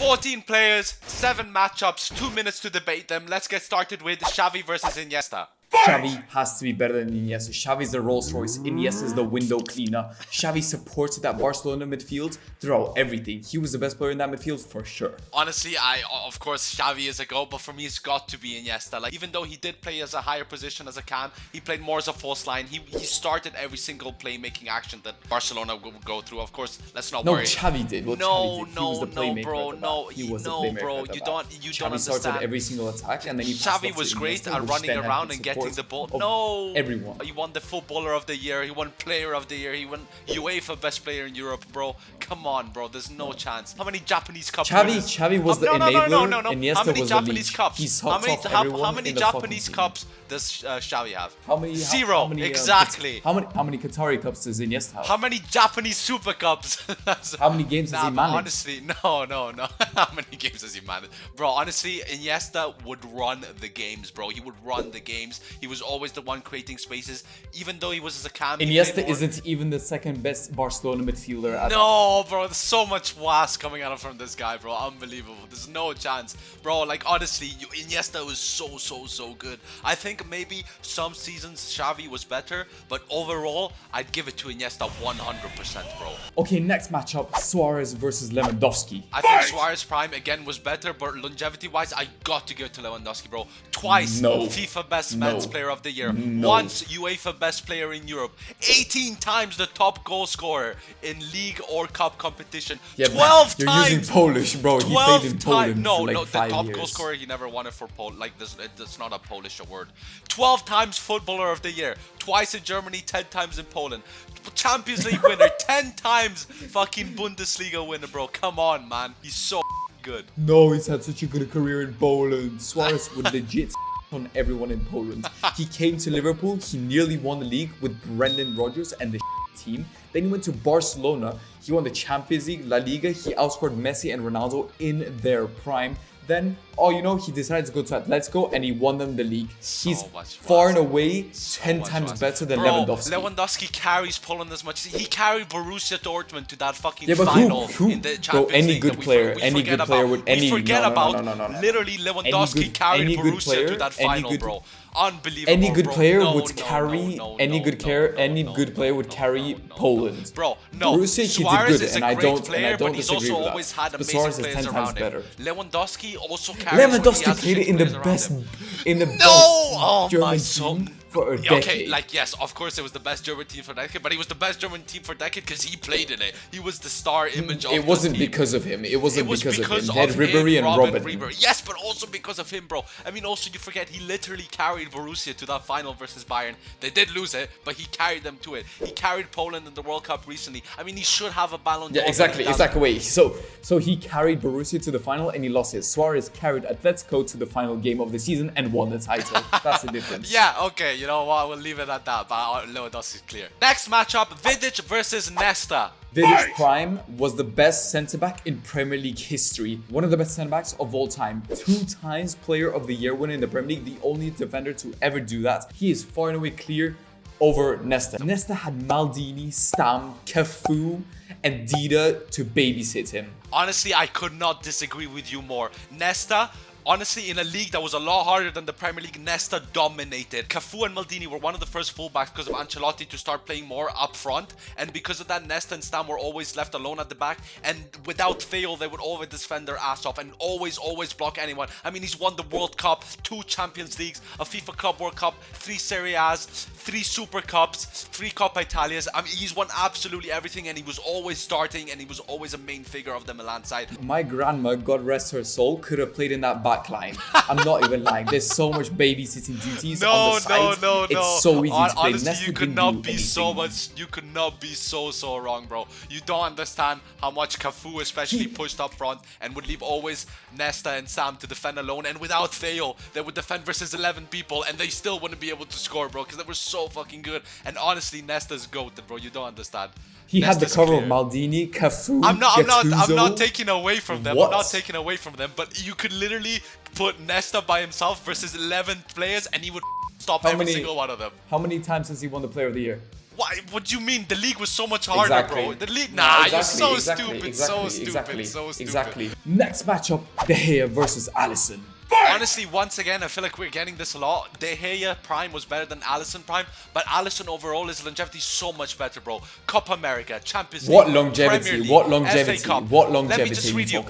14 players, 7 matchups, 2 minutes to debate them. Let's get started with Xavi versus Iniesta. Xavi has to be better than Iniesta. Xavi's the Rolls Royce. Iniesta is the window cleaner. Xavi supported that Barcelona midfield throughout everything. He was the best player in that midfield for sure. Honestly, of course Xavi is a goal, but for me it's got to be Iniesta. Like, even though he did play as a higher position as a cam, he played more as a false line. He started every single playmaking action that Barcelona would go through. Of course, let's not worry. No, Xavi did. What no, Xavi did. no, He was the playmaker bro, no, he was the no, playmaker bro. at the You back. don't Xavi understand. started every single attack, and then he passed Xavi off was to great Iniesta, at which running then had around the and getting the ball. of No, everyone. He won the Footballer of the Year. He won Player of the Year. He won UEFA Best Player in Europe, bro. Come on, bro. There's no chance. How many Japanese cups? Xavi was the enabler. No. Iniesta How many was Japanese the lead. cups? He sucked off everyone How many in the Japanese fucking cups does Xavi have? How many? Zero. How many, Exactly. How many Qatari cups does Iniesta have? How many Japanese Super Cups? How many games has he managed? Honestly, no. How many games has he managed? Bro, honestly, Iniesta would run the games, bro. He would run the games. He was always the one creating spaces, even though he was as a cam. Iniesta isn't even the second best Barcelona midfielder. No, bro. There's so much was coming out from this guy, bro. Unbelievable. There's no chance, bro. Like, honestly, Iniesta was so good. I think maybe some seasons Xavi was better, but overall, I'd give it to Iniesta 100%, bro. Okay, next matchup, Suarez versus Lewandowski. I think Suarez prime again was better, but longevity-wise, I got to give it to Lewandowski, bro. Twice FIFA Best Men's Player of the Year. Once UEFA Best Player in Europe. 18 times the top goal scorer in league or cup competition. Yeah, 12 you're times. Using Polish, bro. He played in Poland No, for like the 5 top years. goal scorer, he never won it for Poland. Like, that's not a Polish award. 12 times Footballer of the Year. Twice in Germany, 10 times in Poland. Champions League winner, 10 times fucking Bundesliga winner, bro. Come on, man. He's so good. No, he's had such a good career in Poland. Suarez would legit on everyone in Poland. He came to Liverpool. He nearly won the league with Brendan Rodgers and the team. Then he went to Barcelona. He won the Champions League, La Liga. He outscored Messi and Ronaldo in their prime. Then, he decided to go to Atletico and he won them the league. He's far and away 10 times better than Lewandowski. Lewandowski carries Poland as much. He carried Borussia Dortmund to that fucking but final who? in the Champions any League. Good player, any good player would literally Lewandowski carried Borussia to that final, bro. Unbelievable. Any good player would carry any good player would carry Poland. Bro, no. Borussia, Suarez is and a I great don't player, but he's disagree also with always that. had But amazing Suarez is players 10 around times him. better. Lewandowski also carries. Lewandowski played in the best German team for a decade. Okay, like, yes, of course it was the best German team for a decade, but he was the best German team for a decade because he played in it. He was the star image of it wasn't the team. because of him. It wasn't because of him. They had of Ribery him, and Robin. Robin. Yes, but also because of him, bro. I mean, also you forget he literally carried Borussia to that final versus Bayern. They did lose it, but he carried them to it. He carried Poland in the World Cup recently. I mean, he should have a Ballon d'Or. Yeah, exactly. Wait, so he carried Borussia to the final and he lost it. Suarez carried Atletico to the final game of the season and won the title. That's the difference. Yeah, okay, you know what? We'll leave it at that. But Lewandowski is clear. Next matchup: Vidic versus Nesta. Vidic Prime was the best centre-back in Premier League history. One of the best centre-backs of all time. 2 times Player of the Year winner in the Premier League. The only defender to ever do that. He is far and away clear over Nesta. Nesta had Maldini, Stam, Cafu, and Dida to babysit him. Honestly, I could not disagree with you more. Nesta, honestly, in a league that was a lot harder than the Premier League, Nesta dominated. Cafu and Maldini were one of the first fullbacks because of Ancelotti to start playing more up front. And because of that, Nesta and Stam were always left alone at the back. And without fail, they would always defend their ass off and always block anyone. I mean, he's won the World Cup, 2 Champions Leagues, a FIFA Club World Cup, 3 Serie A's, 3 Super Cups, 3 Coppa Italias. I mean, he's won absolutely everything and he was always starting and he was always a main figure of the Milan side. My grandma, God rest her soul, could have played in that back line. I'm not even lying. There's so much babysitting duties on the side. No. It's so easy to play. Honestly, you could not be so wrong, bro. You don't understand how much Cafu especially pushed up front and would leave always Nesta and Sam to defend alone. And without fail, they would defend versus 11 people and they still wouldn't be able to score, bro, because they were so fucking good. And honestly, Nesta's goated, bro. You don't understand. He had the cover of Maldini, Cafu, I'm not Gattuso. taking away from them. What? I'm not taking away from them. But you could literally put Nesta by himself versus 11 players and he would stop every single one of them. How many times has he won the Player of the Year? What do you mean? The league was so much harder, bro. The league, nah, you're so stupid, so stupid. Exactly. Next matchup, De Gea versus Alisson. Honestly, once again, I feel like we're getting this a lot. De Gea Prime was better than Alisson Prime, but Alisson overall, his longevity is so much better, bro. Copa America, Champions League, What longevity? Premier League, What longevity? FA Cup. What longevity? Let me just read you.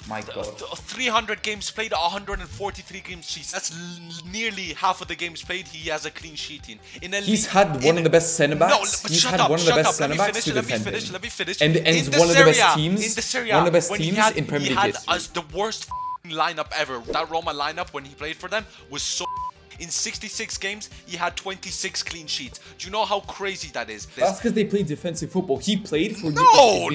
My God. 300 games played, 143 games sheets. That's nearly half of the games played. He has a clean sheet in. He's had one of the best centre backs. He's had one of the best centre backs to defend him. Let me finish. And one of the best teams. In the Serie A, one of the best when teams in Premier League history. He had the worst lineup ever. That Roma lineup when he played for them was so. In 66 games, he had 26 clean sheets. Do you know how crazy that is? That's because they played defensive football. He played for... No.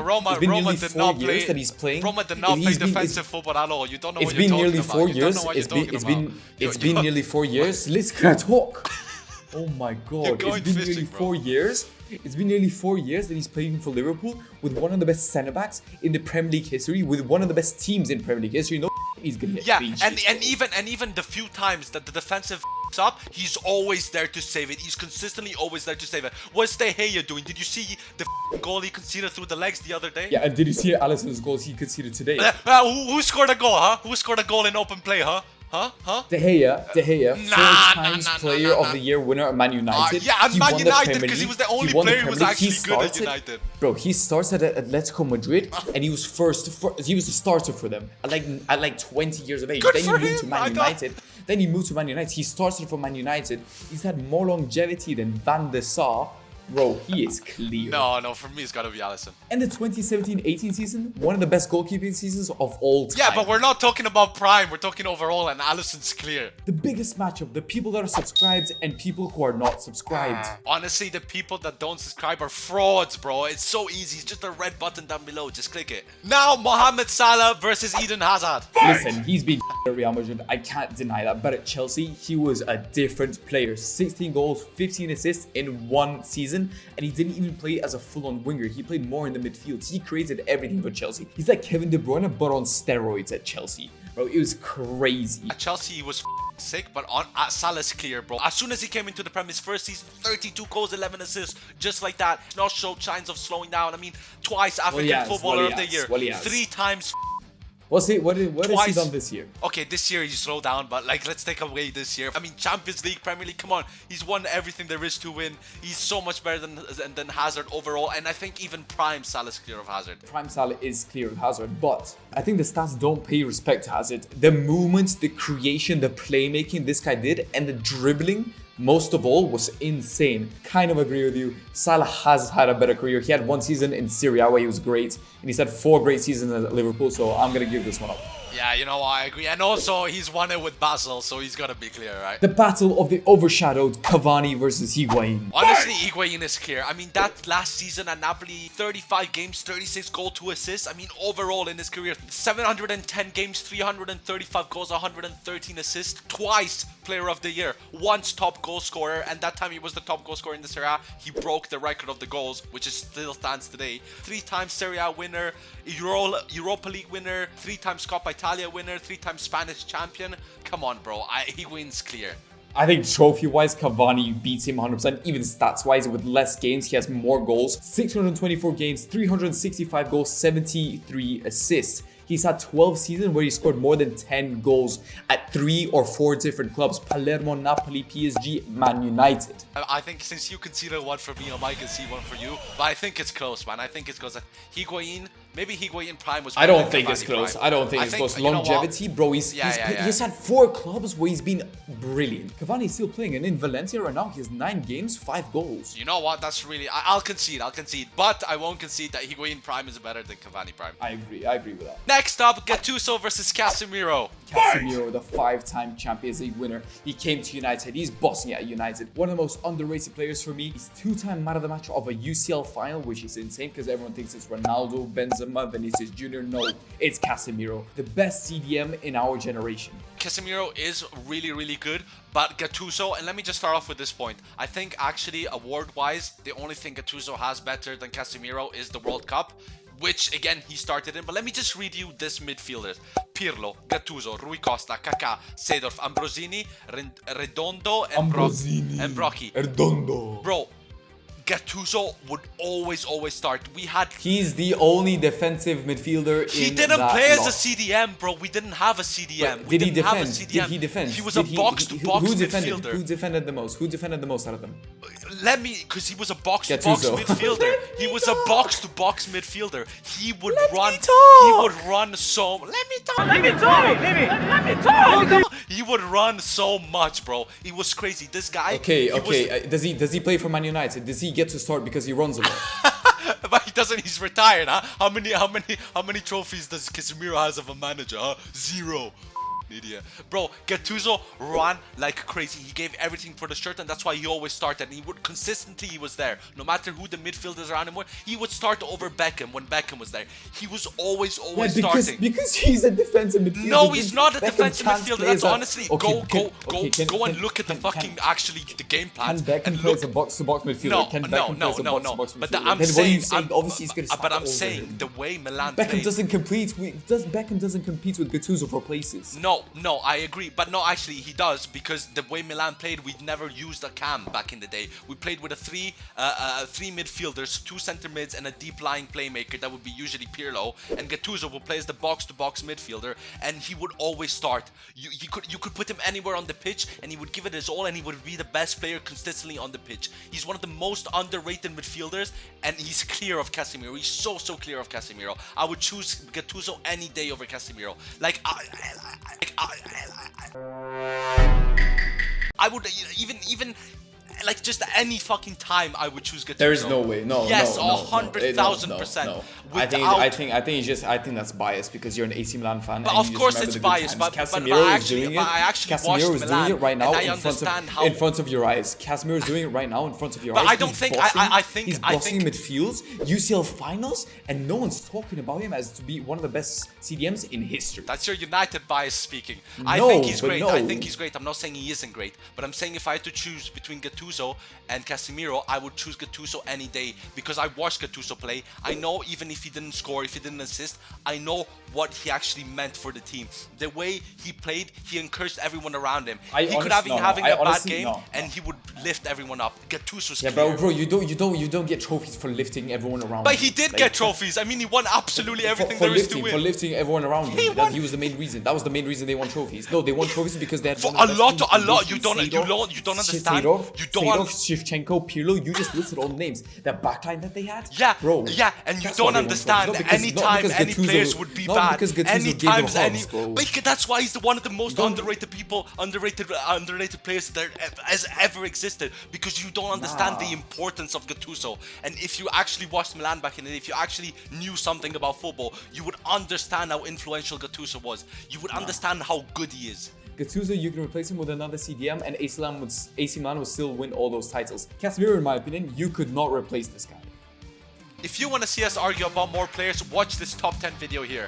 Roma did not play. That he's playing. Roma did not play defensive football at all. You don't know what you're talking about. It's been nearly 4 years. Let's talk. Oh my God. It's been nearly 4 years. It's been nearly 4 years that he's playing for Liverpool with one of the best centre backs in the Premier League history, with one of the best teams in Premier League history. No, he's gonna get clean sheets, and even the few times that the defensive up, he's always there to save it. He's consistently always there to save it. What's De Gea doing? Did you see the goal he conceded through the legs the other day? Yeah, and did you see Alisson's goals he conceded today? Who scored a goal, huh? Who scored a goal in open play, huh? De Gea, 4 times Player of the Year winner at Man United. Yeah, at Man United, because he was the only player who was actually good at United. Bro, he started at Atletico Madrid, and he was he was the starter for them at like 20 years of age. Good then for he moved him, to Man United. Then he moved to Man United. He started for Man United. He's had more longevity than Van der Sar. Bro, he is clear. No, for me, it's gotta be Alisson. And the 2017-18 season, one of the best goalkeeping seasons of all time. Yeah, but we're not talking about Prime. We're talking overall, and Alisson's clear. The biggest matchup, the people that are subscribed and people who are not subscribed. Honestly, the people that don't subscribe are frauds, bro. It's so easy. It's just a red button down below. Just click it. Now, Mohamed Salah versus Eden Hazard. Listen, he's been at Real Madrid. I can't deny that. But at Chelsea, he was a different player. 16 goals, 15 assists in one season. And he didn't even play as a full-on winger. He played more in the midfield. He created everything for Chelsea. He's like Kevin De Bruyne, but on steroids at Chelsea. Bro, it was crazy. At Chelsea, he was sick, but at Salah's clear, bro. As soon as he came into the Prem, his first season, 32 goals, 11 assists, just like that. Not showed signs of slowing down. I mean, twice African Footballer of the Year. 3 times. What has he done this year? Okay, this year he slowed down, but like, let's take away this year. I mean, Champions League, Premier League, come on. He's won everything there is to win. He's so much better than Hazard overall, and I think even Prime Salah's clear of Hazard. Prime Salah is clear of Hazard, but I think the stats don't pay respect to Hazard. The movements, the creation, the playmaking this guy did, and the dribbling, most of all, was insane. Kind of agree with you. Salah has had a better career. He had 1 season in Serie A where he was great, and he's had 4 great seasons at Liverpool, so I'm going to give this one up. Yeah, you know, I agree. And also, he's won it with Basel, so he's got to be clear, right? The battle of the overshadowed Cavani versus Higuain. Honestly, Higuain is clear. I mean, that last season at Napoli, 35 games, 36 goals, 2 assists. I mean, overall in his career, 710 games, 335 goals, 113 assists. Twice Player of the Year. Once top goal scorer, and that time he was the top goal scorer in the Serie A. He broke the record of the goals, which is still stands today. 3 times Serie A winner, Europa League winner, 3 times Coppa Italia winner, 3 times Spanish champion. Come on, bro. He wins clear. I think trophy-wise, Cavani beats him 100%. Even stats-wise, with less games, he has more goals. 624 games, 365 goals, 73 assists. He's had 12 seasons where he scored more than 10 goals at 3 or 4 different clubs. Palermo, Napoli, PSG, Man United. I think since you conceded one for me, I might concede one for you. But I think it's close, man. I think it's close. Higuain, maybe Higuain Prime was... I don't think it's close. I don't think it's close. Longevity, bro. He's had 4 clubs where he's been brilliant. Cavani's still playing, and in Valencia right now, he has 9 games, 5 goals. You know what? That's really... I'll concede. But I won't concede that Higuain Prime is better than Cavani Prime. I agree with that. Next up, Gattuso versus Casemiro. Casemiro, the 5-time Champions League winner. He came to United. He's bossing at United. One of the most underrated players for me. He's 2-time man of the match of a UCL final, which is insane because everyone thinks it's Ronaldo, Benzema, Vinicius Jr. No, it's Casemiro. The best CDM in our generation. Casemiro is really, really good, but Gattuso, and let me just start off with this point. I think actually award-wise, the only thing Gattuso has better than Casemiro is the World Cup. which again he started in. But let me just read you this midfielders: Pirlo, Gattuso, Rui Costa, Kaká, Seedorf, Ambrosini, Redondo, and Brocchi. Redondo. Bro, Gattuso would always start. He's the only defensive midfielder He in didn't that play as lot. a CDM, bro. We didn't have a CDM. But We did he didn't have a defend? CDM. Did he defend? He was a box-to-box midfielder. Who defended the most? Who defended the most out of them? Because he was a box-to-box Gattuso. midfielder. He was a box-to-box midfielder. He would run. talk. He would run so. Let me talk. He would run so much, bro. It was crazy. This guy. Okay. Does he play for Man United? Does he get to start because he runs a lot? But he doesn't. He's retired, huh? How many trophies does Casemiro has of a manager? Huh? 0. Idiot. Bro, Gattuso ran like crazy. He gave everything for the shirt, and that's why he always started. And he would consistently, he was there. No matter who the midfielders around him were, he would start over Beckham when Beckham was there. He was always starting. Because he's a defensive midfielder. No, he's not a Beckham defensive can't midfielder. play That's as a- honestly go and look at the fucking the game plan. Can Beckham and play look. as a box-to-box midfielder? No. Can Beckham play as a box-to-box But midfielder? I'm Then saying, what are you saying? Obviously, he's gonna start but I'm over saying him. the way Milan Beckham played. Beckham doesn't compete with Gattuso for places. No, I agree. But no, actually, he does, because the way Milan played, we never used a cam back in the day. We played with three midfielders, 2 center mids, and a deep lying playmaker that would be usually Pirlo. And Gattuso would play as the box-to-box midfielder, and he would always start. You could put him anywhere on the pitch, and he would give it his all, and he would be the best player consistently on the pitch. He's one of the most underrated midfielders, and he's clear of Casemiro. He's so clear of Casemiro. I would choose Gattuso any day over Casemiro. I would even like just any fucking time I would choose Gattuso. There is no way. No. Yes, no, 100,000%. No. Without, I think that's biased because you're an AC Milan fan. But and of you just course remember it's the good biased, times. but Casemiro I is actually- doing it. but I actually Casemiro watched is doing Milan, it right now and I in front understand of how- in front of your eyes. Casemiro is doing it right now in front of your But eyes. I don't He's think- bossing, I think- he's I bossing think- midfields, UCL finals, and no one's talking about him as to be one of the best CDMs in history. That's your United bias speaking. I No, think he's but great. no. I think he's great. I'm not saying he isn't great, but I'm saying if I had to choose between Gattuso and Casemiro, I would choose Gattuso any day, because I watched Gattuso play. I know even if he didn't score, if he didn't assist, I know what he actually meant for the team. The way he played, he encouraged everyone around him. He could have been having a bad game, and he would lift everyone up. Gattuso's Yeah, clear. bro, you don't get trophies for lifting everyone around. But you. he did Like, get trophies. I mean, he won absolutely everything for there is to win. lifting everyone around He him. won- He was the main reason. That was the main reason they won trophies. No, they won trophies because they had For one of the a best lot. teams. You don't understand. Seedorf, You don't. Shevchenko, Pirlo. You just listed all the names. That backline that they had. Yeah, bro. yeah, and you that's why don't they won understand. trophies. Not because- not Anytime because any Gattuso- players would be not bad, because Gattuso gave them anytime hugs, bro. but that's why he's one of the most Don't- underrated people, underrated players that has ever existed. Because you don't understand the importance of Gattuso. And if you actually watched Milan back in the day, if you actually knew something about football, you would understand how influential Gattuso was. You would understand how good he is. Gattuso, you can replace him with another CDM, and AC Milan would still win all those titles. Casemiro, in my opinion, you could not replace this guy. If you want to see us argue about more players, watch this top 10 video here.